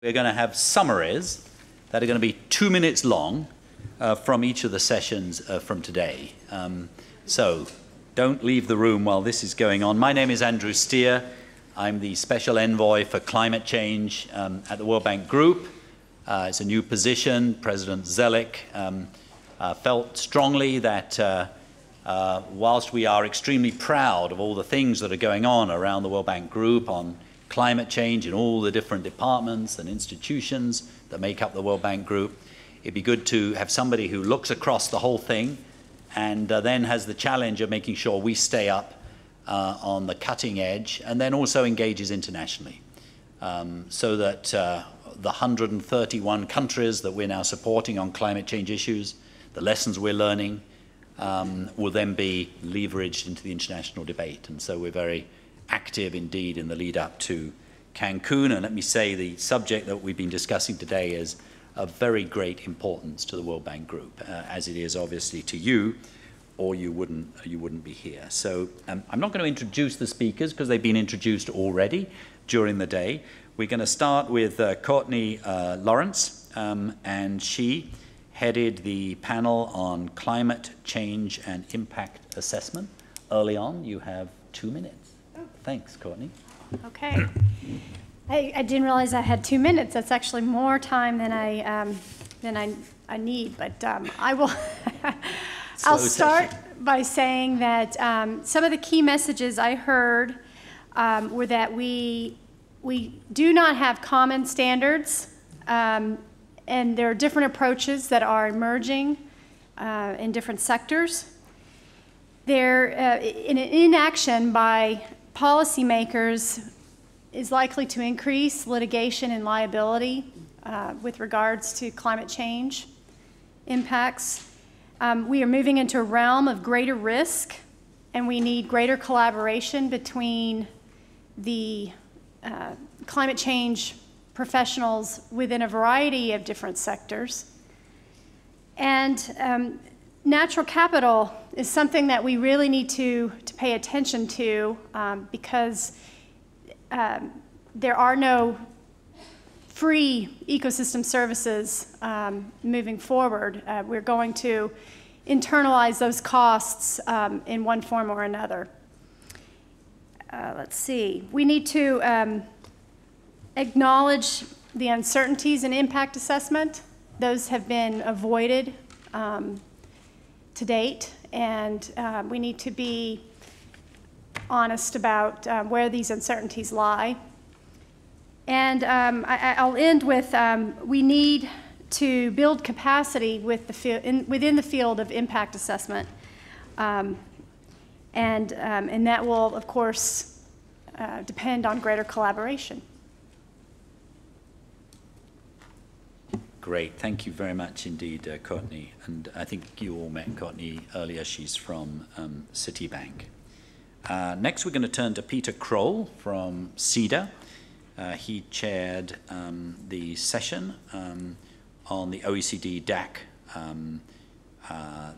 We're going to have summaries that are going to be 2 minutes long from each of the sessions from today. So don't leave the room while this is going on. My name is Andrew Steer. I'm the Special Envoy for Climate Change at the World Bank Group. It's a new position. President Zelik felt strongly that whilst we are extremely proud of all the things that are going on around the World Bank Group on climate change in all the different departments and institutions that make up the World Bank Group, it'd be good to have somebody who looks across the whole thing and then has the challenge of making sure we stay up on the cutting edge and then also engages internationally so that the 131 countries that we're now supporting on climate change issues, the lessons we're learning, will then be leveraged into the international debate. And so we're very active indeed in the lead up to Cancun. And let me say the subject that we've been discussing today is of very great importance to the World Bank Group, as it is obviously to you, or you wouldn't be here. So I'm not going to introduce the speakers because they've been introduced already during the day. We're going to start with Courtney Lawrence, and she headed the panel on climate change and impact assessment. Early on, you have 2 minutes. Thanks, Courtney. Okay. I didn't realize I had 2 minutes. That's actually more time than I need, but I will. I'll start by saying that some of the key messages I heard were that we do not have common standards, and there are different approaches that are emerging in different sectors. Inaction by policymakers is likely to increase litigation and liability with regards to climate change impacts. We are moving into a realm of greater risk, and we need greater collaboration between the climate change professionals within a variety of different sectors. And natural capital is something that we really need to pay attention to because there are no free ecosystem services moving forward. We're going to internalize those costs in one form or another. Let's see. We need to acknowledge the uncertainties in impact assessment. Those have been avoided to date, and we need to be honest about where these uncertainties lie. And I'll end with we need to build capacity with within the field of impact assessment, and that will, of course, depend on greater collaboration. Great. Thank you very much indeed, Courtney. And I think you all met Courtney earlier. She's from Citibank. Next, we're going to turn to Peter Kroll from CEDA. He chaired the session on the OECD DAC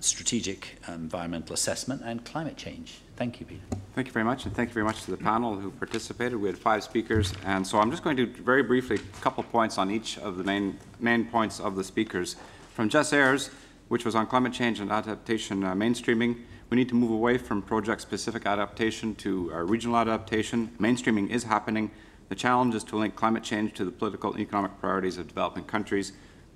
Strategic Environmental Assessment and Climate Change. Thank you, Peter. Thank you very much, and thank you very much to the panel who participated. We had 5 speakers, and so I'm just going to very briefly a couple points on each of the main points of the speakers. From Jess Ayers, which was on climate change and adaptation mainstreaming, we need to move away from project-specific adaptation to regional adaptation. Mainstreaming is happening. The challenge is to link climate change to the political and economic priorities of developing countries.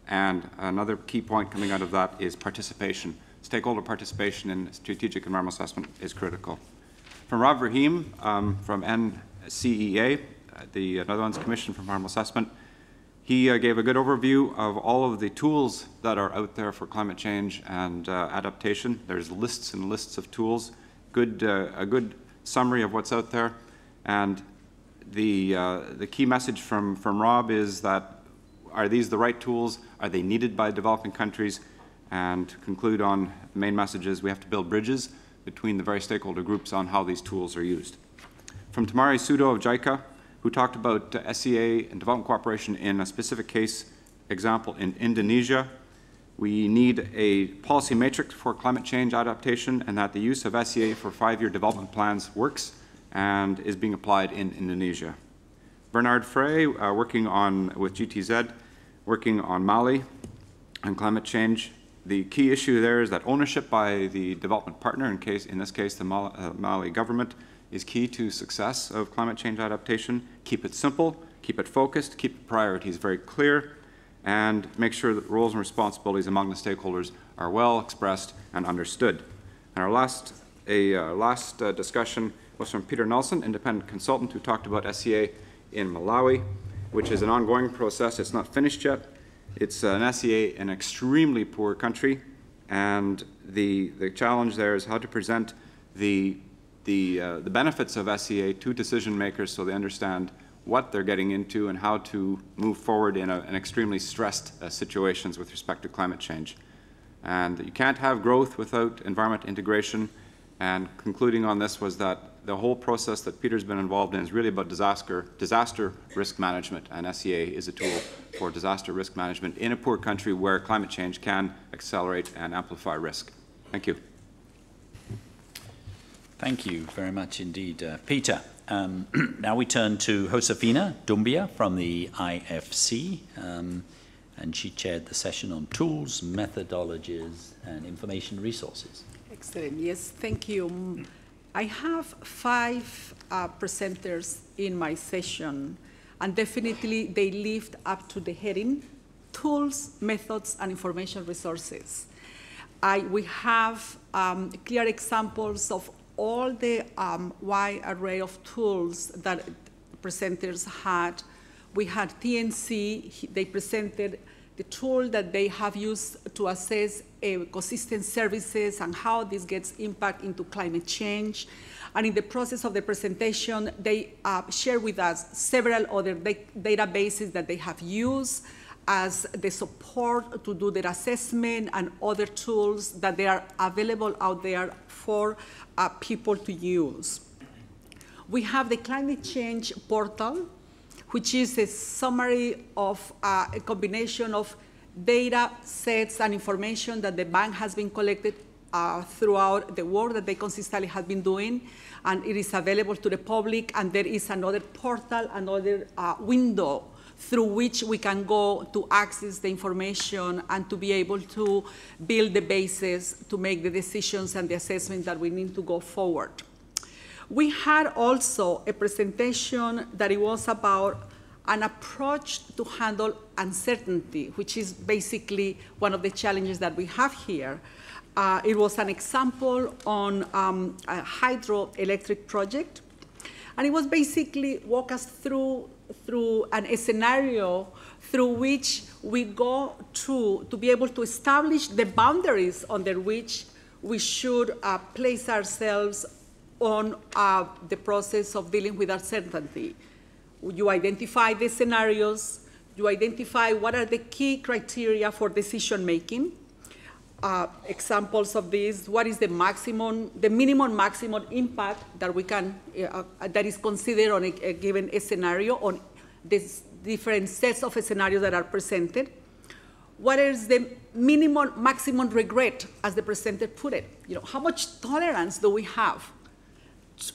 And another key point coming out of that is participation. Stakeholder participation in strategic environmental assessment is critical. From Rob Rahim from NCEA, the Netherlands Commission for Environmental Assessment, he gave a good overview of all of the tools that are out there for climate change and adaptation. There's lists and lists of tools, a good summary of what's out there. And the key message from Rob is that, are these the right tools? Are they needed by developing countries? And to conclude on the main messages, we have to build bridges between the various stakeholder groups on how these tools are used. From Tamari Sudo of JICA, who talked about SEA and development cooperation in a specific case example in Indonesia, we need a policy matrix for climate change adaptation, and that the use of SEA for 5-year development plans works and is being applied in Indonesia. Bernard Frey, working with GTZ, working on Mali and climate change. The key issue there is that ownership by the development partner, in this case the Mali government, is key to success of climate change adaptation. Keep it simple, keep it focused, keep priorities very clear, and make sure that roles and responsibilities among the stakeholders are well expressed and understood. And our last discussion was from Peter Nelson, independent consultant, who talked about SEA in Malawi, which is an ongoing process. It's not finished yet. It's an SEA in an extremely poor country, and the challenge there is how to present the benefits of SEA to decision makers so they understand what they're getting into and how to move forward in an extremely stressed situations with respect to climate change. And you can't have growth without environment integration. And concluding on this was that the whole process that Peter's been involved in is really about disaster risk management, and SEA is a tool for disaster risk management in a poor country where climate change can accelerate and amplify risk. Thank you. Thank you very much indeed, Peter. Now we turn to Josefina Dumbia from the IFC, and she chaired the session on tools, methodologies, and information resources. Excellent. Yes, thank you. I have 5 presenters in my session, and definitely they lived up to the heading, tools, methods, and information resources. We have clear examples of all the wide array of tools that presenters had. We had TNC, they presented the tool that they have used to assess ecosystem services and how this gets impact into climate change. And in the process of the presentation, they share with us several other databases that they have used as the support to do their assessment and other tools that they are available out there for people to use. We have the climate change portal, which is a summary of a combination of data sets and information that the bank has been collected throughout the work that they consistently have been doing, and it is available to the public, and there is another portal, another window through which we can go to access the information and to be able to build the basis to make the decisions and the assessment that we need to go forward. We had also a presentation that it was about an approach to handle uncertainty, which is basically one of the challenges that we have here. It was an example on a hydroelectric project, and it was basically walk us through a scenario through which we go to be able to establish the boundaries under which we should place ourselves on the process of dealing with uncertainty. You identify the scenarios, you identify what are the key criteria for decision making. Examples of this, what is the minimum maximum impact that we can, that is considered on a given scenario, on these different sets of scenarios that are presented. What is the minimum maximum regret, as the presenter put it? You know, how much tolerance do we have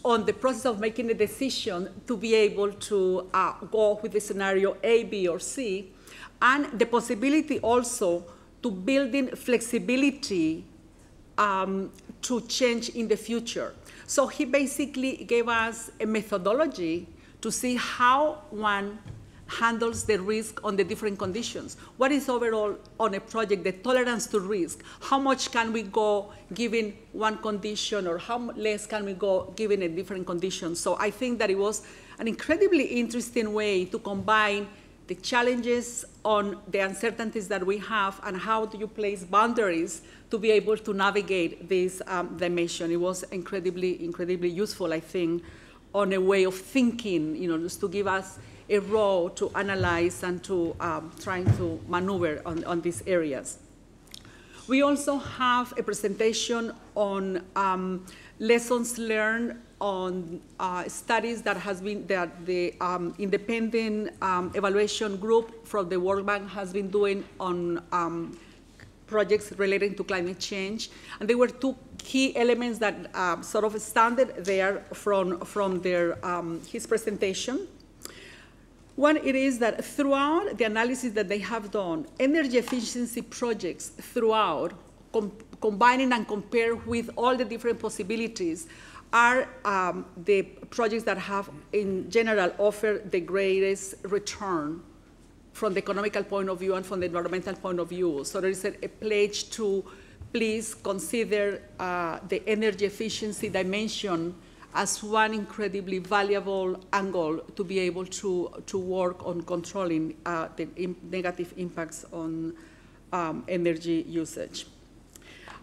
on the process of making a decision to be able to go with the scenario A, B, or C, and the possibility also to build in flexibility to change in the future. So he basically gave us a methodology to see how one handles the risk on the different conditions. What is overall on a project, the tolerance to risk? How much can we go given one condition, or how less can we go given a different condition? So I think that it was an incredibly interesting way to combine the challenges on the uncertainties that we have and how do you place boundaries to be able to navigate this dimension. It was incredibly, incredibly useful, I think, on a way of thinking, you know, just to give us a role to analyze and to trying to maneuver on these areas. We also have a presentation on lessons learned on studies that has been, that the independent evaluation group from the World Bank has been doing on projects relating to climate change. And there were 2 key elements that sort of standard there from their, his presentation. One, it is that throughout the analysis that they have done, energy efficiency projects throughout, combining and compare with all the different possibilities, are the projects that have, in general, offered the greatest return from the economical point of view and from the environmental point of view. So there is a pledge to please consider the energy efficiency dimension as one incredibly valuable angle to be able to work on controlling the negative impacts on energy usage.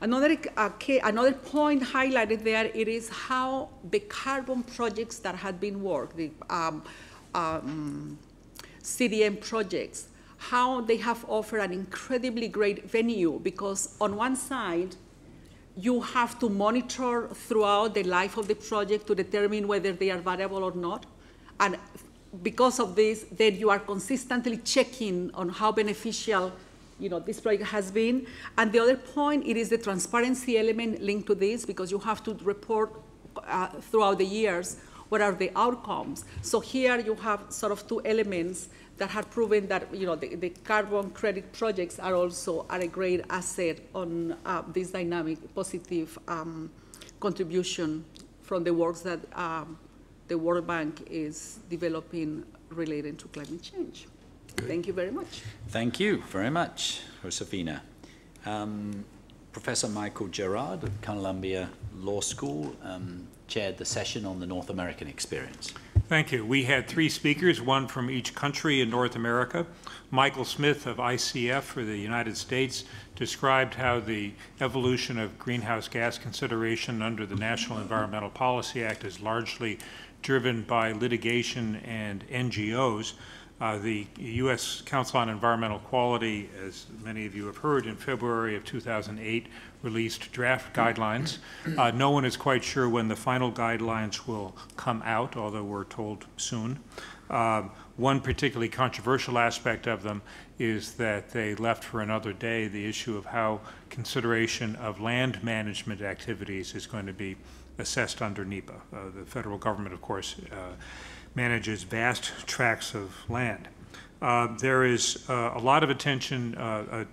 Another point highlighted there, it is how the carbon projects that had been worked, the CDM projects, how they have offered an incredibly great venue, because on one side, you have to monitor throughout the life of the project to determine whether they are viable or not. And because of this, then you are consistently checking on how beneficial this project has been. And the other point, it is the transparency element linked to this, because you have to report throughout the years what are the outcomes. So here you have sort of two elements that have proven that the carbon credit projects are also a great asset on this dynamic, positive contribution from the works that the World Bank is developing related to climate change. Good. Thank you very much. Thank you very much, Josefina. Professor Michael Gerard of Columbia Law School chaired the session on the North American experience. Thank you. We had 3 speakers, one from each country in North America. Michael Smith of ICF for the United States described how the evolution of greenhouse gas consideration under the National Environmental Policy Act is largely driven by litigation and NGOs. The U.S. Council on Environmental Quality, as many of you have heard, in February of 2008 released draft guidelines. No one is quite sure when the final guidelines will come out, although we're told soon. One particularly controversial aspect of them is that they left for another day the issue of how consideration of land management activities is going to be assessed under NEPA. The federal government, of course, manages vast tracts of land. There is a lot of attention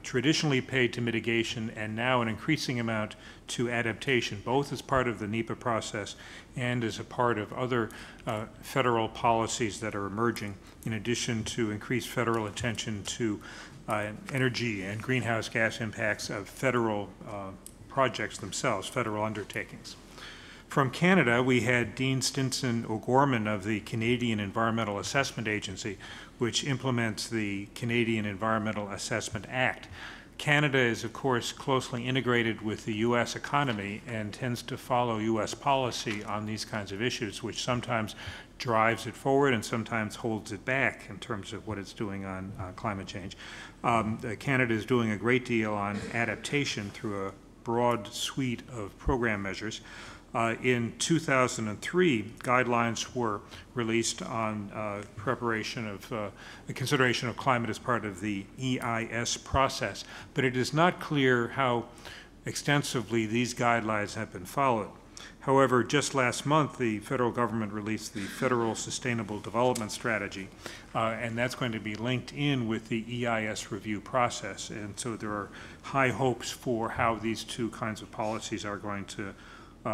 traditionally paid to mitigation and now an increasing amount to adaptation, both as part of the NEPA process and as a part of other federal policies that are emerging, in addition to increased federal attention to energy and greenhouse gas impacts of federal projects themselves, federal undertakings. From Canada, we had Dean Stinson O'Gorman of the Canadian Environmental Assessment Agency, which implements the Canadian Environmental Assessment Act. Canada is, of course, closely integrated with the U.S. economy and tends to follow U.S. policy on these kinds of issues, which sometimes drives it forward and sometimes holds it back in terms of what it's doing on climate change. Canada is doing a great deal on adaptation through a broad suite of program measures. In 2003, guidelines were released on preparation of the consideration of climate as part of the EIS process, but it is not clear how extensively these guidelines have been followed. However, just last month, the federal government released the Federal Sustainable Development Strategy, and that's going to be linked in with the EIS review process. And so there are high hopes for how these two kinds of policies are going to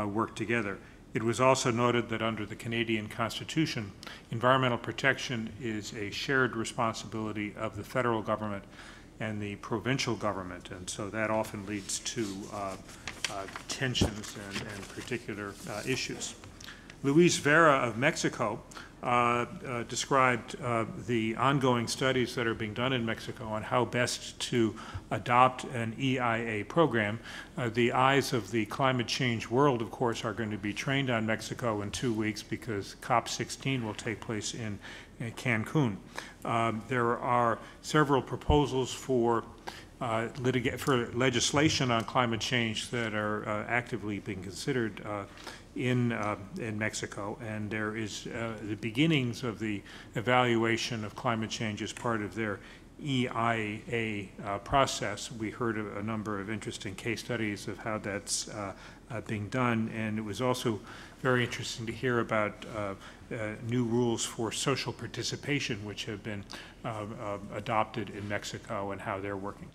work together. It was also noted that under the Canadian Constitution, environmental protection is a shared responsibility of the federal government and the provincial government, and so that often leads to tensions and particular issues. Luis Vera of Mexico described the ongoing studies that are being done in Mexico on how best to adopt an EIA program. The eyes of the climate change world, of course, are going to be trained on Mexico in 2 weeks because COP16 will take place in Cancun. There are several proposals for legislation on climate change that are actively being considered in Mexico, and there is the beginnings of the evaluation of climate change as part of their EIA process. We heard a number of interesting case studies of how that's being done, and it was also very interesting to hear about new rules for social participation, which have been adopted in Mexico, and how they're working.